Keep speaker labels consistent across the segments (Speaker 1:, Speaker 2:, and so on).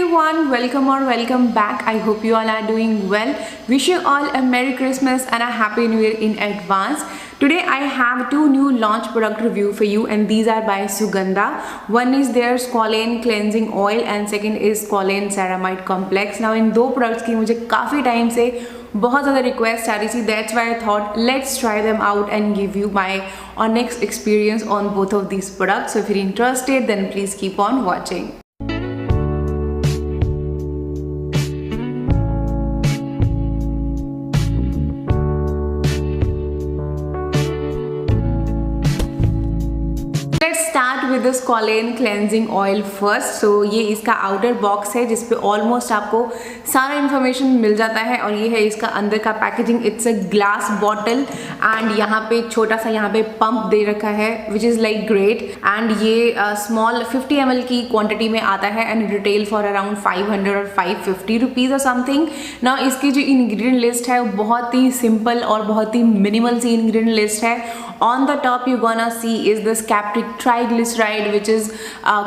Speaker 1: everyone, welcome or welcome back. I hope you all are doing well. Wish you all a Merry Christmas and a Happy New Year in advance. Today I have two new launch product review for you and these are by Sugandha. One is their Squalane cleansing oil and second is Squalane ceramide complex. Now in दो products की मुझे काफ़ी time से बहुत ज़्यादा request आ रही थी. That's why I thought let's try them out and give you my honest experience on both of these products. So if you're interested then please keep on watching. With the Squalane cleansing oil first. So ये इसका outer box है जिसपे almost आपको सारा information मिल जाता है और ये है इसका अंदर का packaging. It's a glass bottle and यहाँ पे छोटा सा यहाँ पे पंप दे रखा है which is like great. And ये स्मॉल 50 ml की क्वांटिटी में आता है एंड रिटेल फॉर अराउंड 500 और 550 रुपीज़ और समथिंग. ना इसकी जो इंग्रेडिएंट लिस्ट है वो बहुत ही सिंपल और बहुत ही मिनिमल सी इंग्रेडिएंट लिस्ट है. On the top you gonna see is this Capric triglyceride which is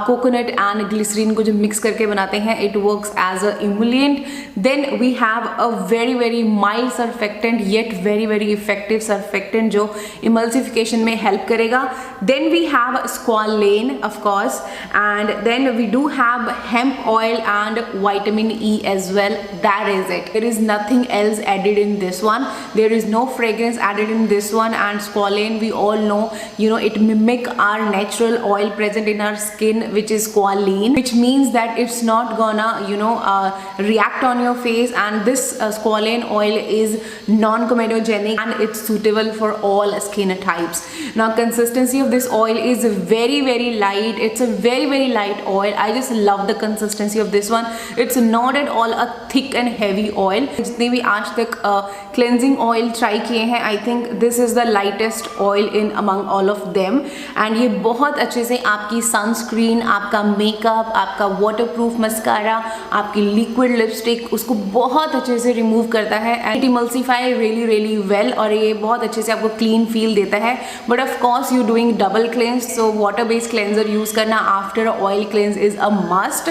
Speaker 1: coconut and glycerine को जो mix करके बनाते हैं. It works as a emollient. Then we have a very mild surfactant yet very effective surfactant जो emulsification में help करेगा. Then we have Squalane of course and then we do have hemp oil and vitamin E as well. That is it. There is nothing else added in this one. There is no fragrance added in this one. And Squalane we all know, you know, it mimic our natural oil present in our skin which is Squalene, which means that it's not gonna, you know, react on your face. And this Squalane oil is non-comedogenic and it's suitable for all skin types. Now consistency of this oil is very light. It's a very light oil. I just love the consistency of this one. It's not at all a thick and heavy oil. जितने भी आज तक cleansing oil try किए हैं, I think this is the lightest oil in among all of them. And ये बहुत अच्छे से आपकी सनस्क्रीन, आपका मेकअप, आपका वाटरप्रूफ मस्कारा, आपकी लिक्विड लिपस्टिक उसको बहुत अच्छे से रिमूव करता है एंड इमल्सिफाई रियली वेल. और ये बहुत अच्छे से आपको क्लीन फील देता है. But of course you doing double cleanse, so water based cleanser use करना after oil cleanse is a must.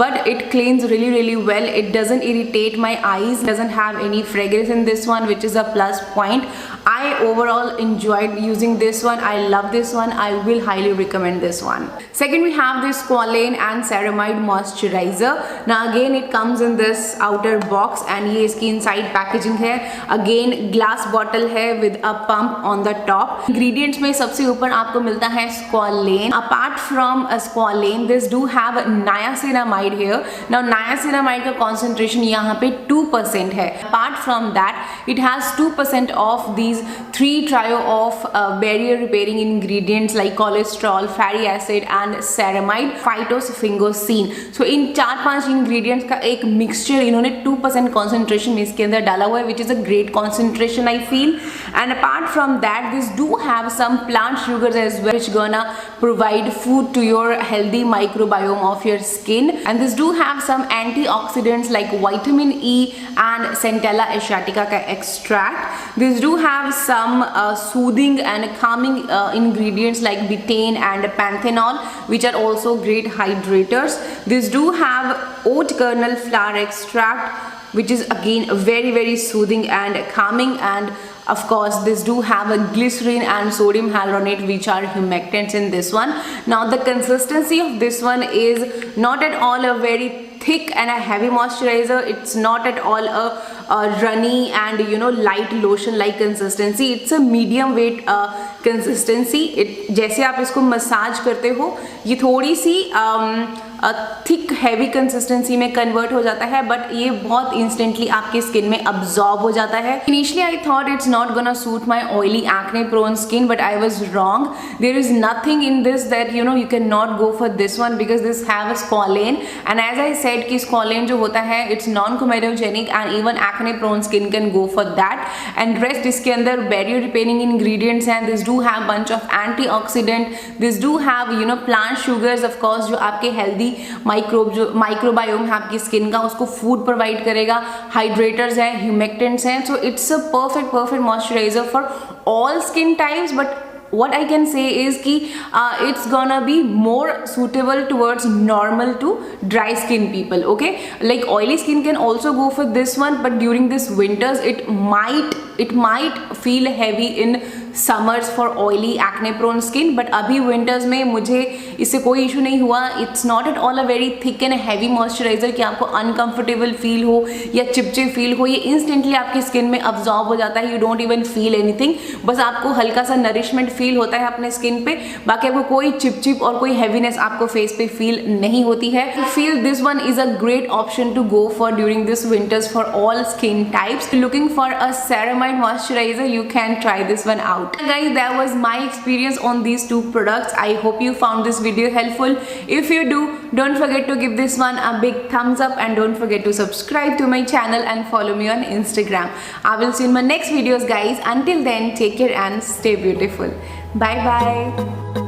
Speaker 1: But it cleans really well. It doesn't irritate my eyes, doesn't have any fragrance in this one which is a plus point. I overall enjoyed using this one. I love this one. I will highly recommend this one. Second we have this Squalane and ceramide moisturizer. Now again it comes in this outer box and ये इसकी inside packaging है. Again glass bottle है with a pump on the top. Ingredients में सबसे ऊपर आपको मिलता है Squalane. Apart from Squalane this do have niacinamide here. Now niacinamide का concentration यहाँ पे 2% है. Apart from that it has 2% of these 3 trio of barrier repairing ingredients like cholesterol, fatty acid and ceramide, phytosphingosine. So in 4-5 ingredients का एक mixture इन्होंने 2% concentration में इसके अंदर डाला हुआ है which is a great concentration I feel. And apart from that this do have some plant sugars as well which gonna provide food to your healthy microbiome of your skin. And this do have some antioxidants like vitamin E and Centella asiatica का extract. These do have some soothing and calming ingredients like betaine and panthenol which are also great hydrators. These do have oat kernel flour extract which is again very soothing and calming. And of course this do have a glycerin and sodium hyaluronate which are humectants in this one. Now the consistency of this one is not at all a very thick and a heavy moisturizer. It's not at all a runny and you know light lotion like consistency. It's a medium weight consistency. जैसे आप इसको massage करते हो ये थोड़ी सी thick heavy consistency में convert हो जाता है बट ये बहुत इंस्टेंटली आपके स्किन में अब्जॉर्ब हो जाता है. Initially I thought it's not gonna suit my oily acne prone skin but I was wrong. There is nothing in this that you know you can not go for this one because this have a Squalane. And as I said कि Squalane जो होता है it's non comedogenic and even acne prone skin can go for that. And rest इसके अंदर barrier repairing ingredients हैं. This do have bunch of antioxidant. This do have you know plant sugars of course जो आपके healthy microbiome है आपकी skin का उसको food provide करेगा. हाइड्रेटर्स हैं, ह्यूमेक्टेंट्स हैं. So it's a perfect moisturiser for all skin types but what I can say is कि it's gonna be more suitable towards normal to dry skin people. Okay, like oily skin can also go for this one, but during this winters it might feel heavy in summers for oily acne prone skin, but अभी winters में मुझे इससे कोई issue नहीं हुआ. It's not at all a very thick and heavy moisturizer कि आपको uncomfortable feel हो या चिपचिप फील हो. ये instantly आपकी स्किन में absorb हो जाता है. You don't even feel anything. बस आपको हल्का सा nourishment फील होता है अपने स्किन पे, बाकी आपको कोई चिपचिप और कोई heaviness आपको फेस पे फील नहीं होती है. I feel this one is a great option to go for during this winters for all skin types. Looking for a ceramide moisturizer, you can try this one out. Guys, that was my experience on these two products. I hope you found this video helpful. If you do, don't forget to give this one a big thumbs up and don't forget to subscribe to my channel and follow me on Instagram. I will see you in my next videos, guys. Until then, take care and stay beautiful. Bye bye.